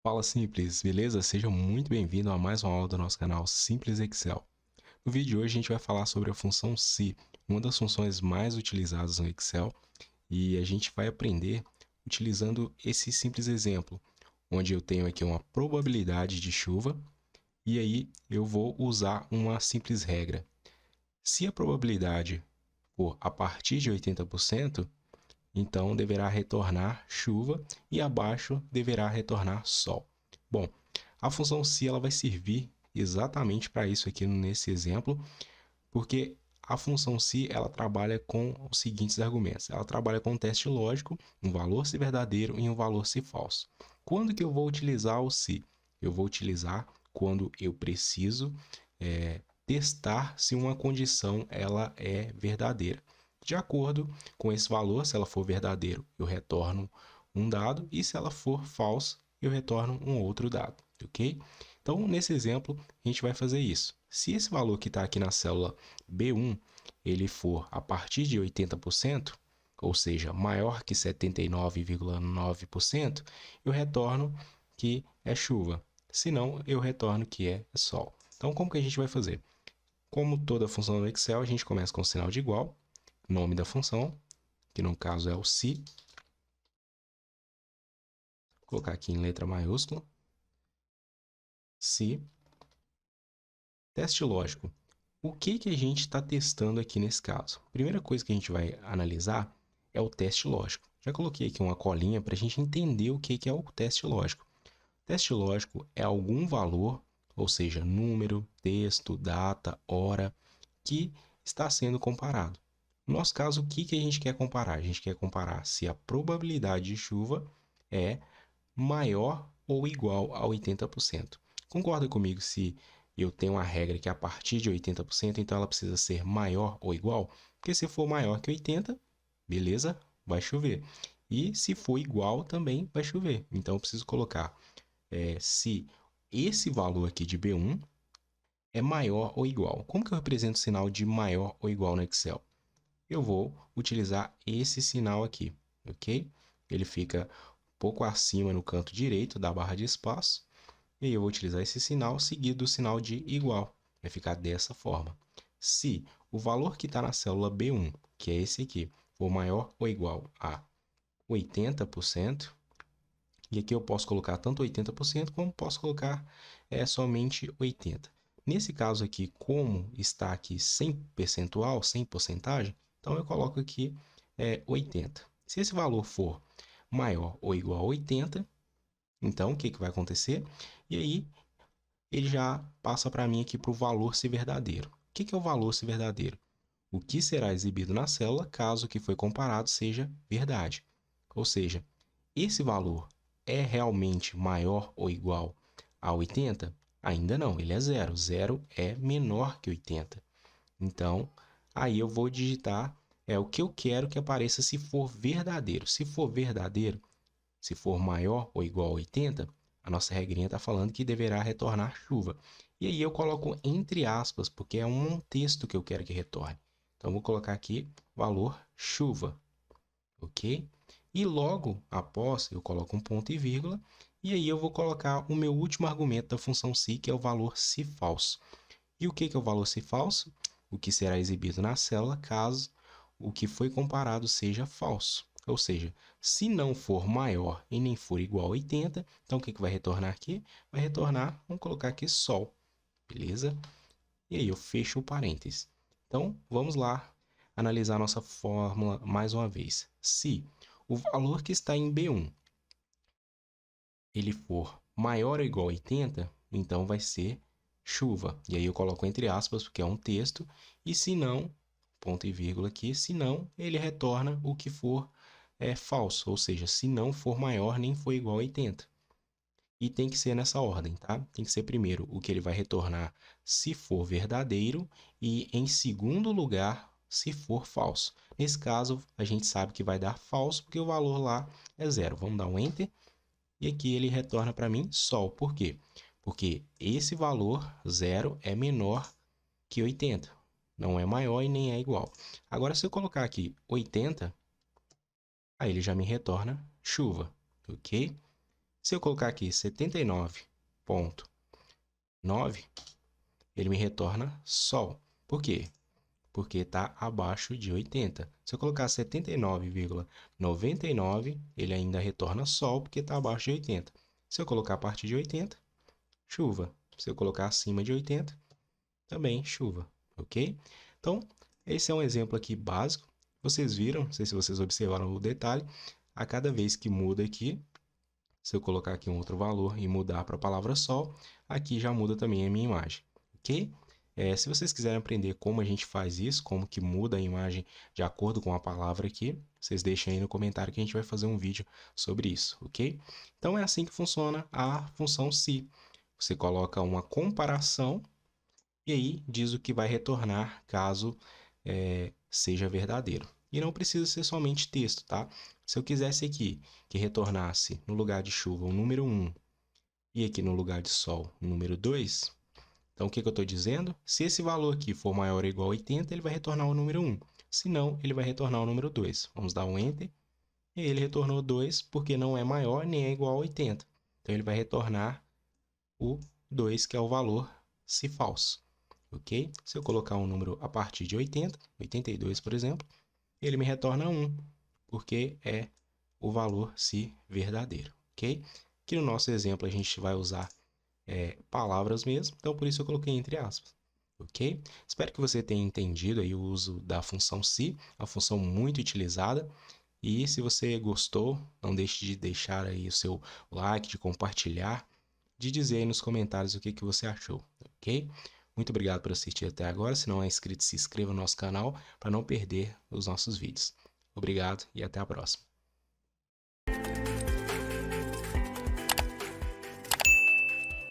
Fala Simples, beleza? Seja muito bem-vindo a mais uma aula do nosso canal Simples Excel. No vídeo de hoje a gente vai falar sobre a função se, uma das funções mais utilizadas no Excel, e a gente vai aprender utilizando esse simples exemplo, onde eu tenho aqui uma probabilidade de chuva e aí eu vou usar uma simples regra. Se a probabilidade for a partir de 80%, então deverá retornar chuva e abaixo deverá retornar sol. Bom, a função se ela vai servir exatamente para isso aqui nesse exemplo, porque a função se ela trabalha com os seguintes argumentos. Ela trabalha com um teste lógico, um valor se verdadeiro e um valor se falso. Quando que eu vou utilizar o se? Eu vou utilizar quando eu preciso testar se uma condição ela é verdadeira. De acordo com esse valor, se ela for verdadeiro, eu retorno um dado, e se ela for falso, eu retorno um outro dado, ok? Então, nesse exemplo, a gente vai fazer isso. Se esse valor que está aqui na célula B1, ele for a partir de 80%, ou seja, maior que 79,9%, eu retorno que é chuva. Se não, eu retorno que é sol. Então, como que a gente vai fazer? Como toda função no Excel, a gente começa com o sinal de igual, nome da função, que no caso é o se. Vou colocar aqui em letra maiúscula. Se. Teste lógico. O que a gente está testando aqui nesse caso? A primeira coisa que a gente vai analisar é o teste lógico. Já coloquei aqui uma colinha para a gente entender o que é o teste lógico. Teste lógico é algum valor, ou seja, número, texto, data, hora, que está sendo comparado. No nosso caso, o que a gente quer comparar? A gente quer comparar se a probabilidade de chuva é maior ou igual a 80%. Concorda comigo se eu tenho uma regra que a partir de 80%, então ela precisa ser maior ou igual? Porque se for maior que 80%, beleza, vai chover. E se for igual, também vai chover. Então eu preciso colocar se esse valor aqui de B1 é maior ou igual. Como que eu represento o sinal de maior ou igual no Excel? Eu vou utilizar esse sinal aqui, ok? Ele fica um pouco acima no canto direito da barra de espaço. E aí eu vou utilizar esse sinal seguido do sinal de igual. Vai ficar dessa forma. Se o valor que está na célula B1, que é esse aqui, for maior ou igual a 80%, e aqui eu posso colocar tanto 80% como posso colocar somente 80%. Nesse caso aqui, como está aqui 100 percentual, 100 porcentagem, então eu coloco aqui 80. Se esse valor for maior ou igual a 80, então o que vai acontecer? E aí ele já passa para mim aqui para o valor se verdadeiro. O que é o valor se verdadeiro? O que será exibido na célula caso o que foi comparado seja verdade. Ou seja, esse valor é realmente maior ou igual a 80? Ainda não, ele é zero. Zero é menor que 80. Então, aí eu vou digitar o que eu quero que apareça se for verdadeiro. Se for verdadeiro, se for maior ou igual a 80, a nossa regrinha está falando que deverá retornar chuva. E aí eu coloco entre aspas, porque é um texto que eu quero que retorne. Então, vou colocar aqui valor chuva, ok? E logo após, eu coloco um ponto e vírgula, e aí eu vou colocar o meu último argumento da função se, que é o valor se falso. E o que é o valor se falso? O que será exibido na célula caso o que foi comparado seja falso. Ou seja, se não for maior e nem for igual a 80, então o que vai retornar aqui? Vai retornar, vamos colocar aqui sol, beleza? E aí eu fecho o parênteses. Então, vamos lá analisar nossa fórmula mais uma vez. Se o valor que está em B1 ele for maior ou igual a 80, então vai ser chuva. E aí eu coloco entre aspas, porque é um texto, e se não, ponto e vírgula aqui, se não, ele retorna o que for falso, ou seja, se não for maior nem for igual a 80. E tem que ser nessa ordem, tá? Tem que ser primeiro o que ele vai retornar se for verdadeiro e em segundo lugar se for falso. Nesse caso, a gente sabe que vai dar falso porque o valor lá é zero. Vamos dar um Enter. E aqui ele retorna para mim Sol. Por quê? Porque esse valor, zero, é menor que 80. Não é maior e nem é igual. Agora, se eu colocar aqui 80, aí ele já me retorna chuva, ok? Se eu colocar aqui 79,9, ele me retorna Sol. Por quê? Porque está abaixo de 80. Se eu colocar 79,99, ele ainda retorna Sol, porque está abaixo de 80. Se eu colocar a partir de 80, chuva. Se eu colocar acima de 80, também chuva, ok? Então, esse é um exemplo aqui básico. Vocês viram, não sei se vocês observaram o detalhe, a cada vez que muda aqui, se eu colocar aqui um outro valor e mudar para a palavra sol, aqui já muda também a minha imagem, ok? Se vocês quiserem aprender como a gente faz isso, como que muda a imagem de acordo com a palavra aqui, vocês deixem aí no comentário que a gente vai fazer um vídeo sobre isso, ok? Então é assim que funciona a função se. Você coloca uma comparação e aí diz o que vai retornar caso seja verdadeiro. E não precisa ser somente texto, tá? Se eu quisesse aqui que retornasse no lugar de chuva o número 1 e aqui no lugar de sol o número 2, então o que eu estou dizendo? Se esse valor aqui for maior ou igual a 80, ele vai retornar o número 1. Se não, ele vai retornar o número 2. Vamos dar um Enter. E ele retornou 2 porque não é maior nem é igual a 80. Então ele vai retornar o 2, que é o valor se falso. Ok? Se eu colocar um número a partir de 80, 82, por exemplo, ele me retorna 1, porque é o valor se verdadeiro, ok? Aqui no nosso exemplo a gente vai usar palavras mesmo, então por isso eu coloquei entre aspas, ok? Espero que você tenha entendido aí o uso da função se, uma função muito utilizada. E se você gostou, não deixe de deixar aí o seu like, de compartilhar, de dizer aí nos comentários o que você achou, ok? Muito obrigado por assistir até agora. Se não é inscrito, se inscreva no nosso canal para não perder os nossos vídeos. Obrigado e até a próxima.